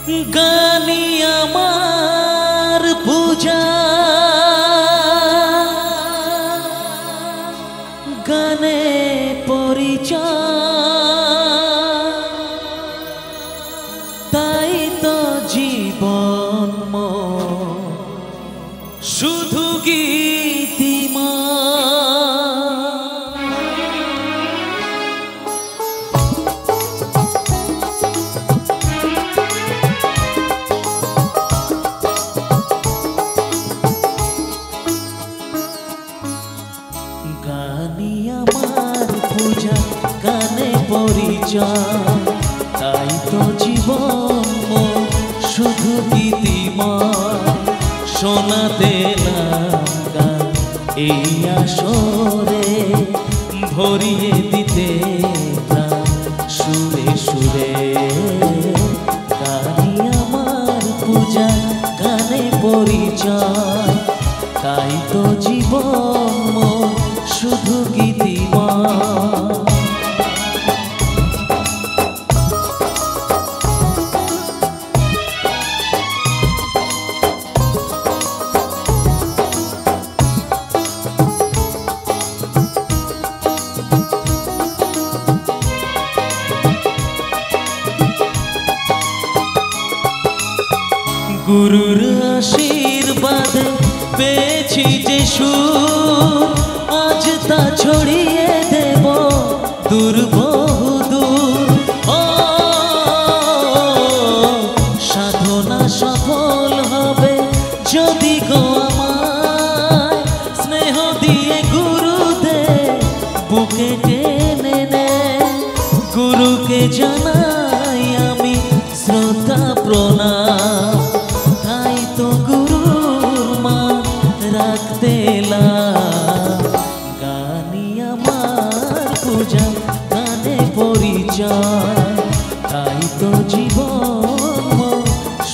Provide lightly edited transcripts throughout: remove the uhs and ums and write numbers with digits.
গানি আমার পূজা, গানে পরিচয়, তাই তো জীবন শুধু গীতিমা। গানি আমার পূজা, গানে পরিচয়, তাই তো জীবন শুধু গীতিময়। শোনাতে গান এই আসরে, ভরিয়ে দিতে প্রাণ সুরে সুরে। গানি আমার পূজা, গানে পরিচয়, তাই তো জীবন শুধু গীতিময়। গুরুর আশীর্বাদে পেয়েছি যে সুর, আজ তা ছড়িয়ে দেব দূর বহু দূর। ও সাধনা সফল হবে যদি গো আমায় স্নেহ দিয়ে গুরুদেব বুকে টেনে নে। গুরুকে জানাই আমি শ্রদ্ধা প্রণাম, তাই তো গুরুর মান রাখতে এলাম। গানি আমার পূজা, গানে পরিচয়, তাই তো জীবন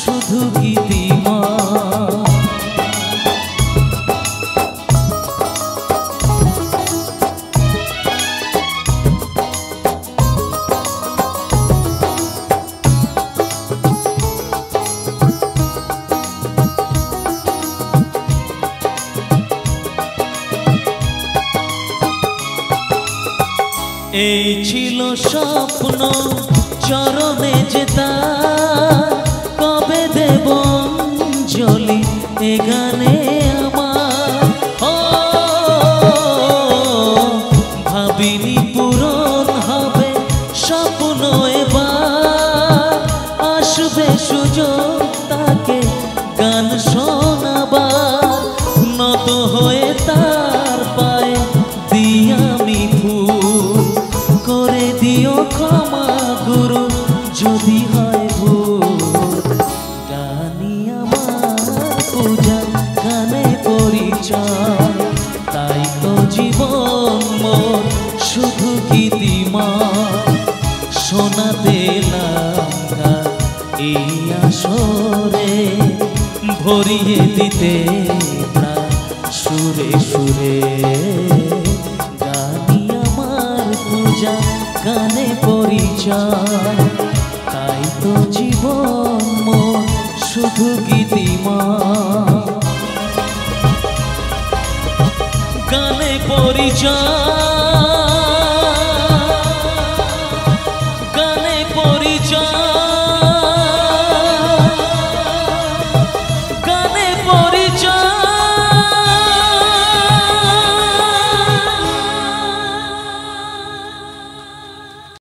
শুধু গীতিময়। এই ছিল স্বপ্ন চরণে যেতা, কবে দেব অঞ্জলি এ গানে আমার। ও ভাবিনি পূরণ হবে স্বপ্ন এবার, আসবে সুযোগ তাকে গান শোনাবার। নত হয়ে তার পায়ে দিই আমি ফুল, করে দিও ক্ষমা গুরু যদি হয় ভুল। গানি আমার পূজা, গানে পরিচয়, তাই তো জীবন মোর শুধু গীতিময়। শোনাতে গান এই আসরে, ভরিয়ে দিতে প্রাণ সুরে সুরে। গানি আমার পূজা, গানে পরিচয়, তাই তো জীবন শুধু গীতিময়। গানে পরিচয়।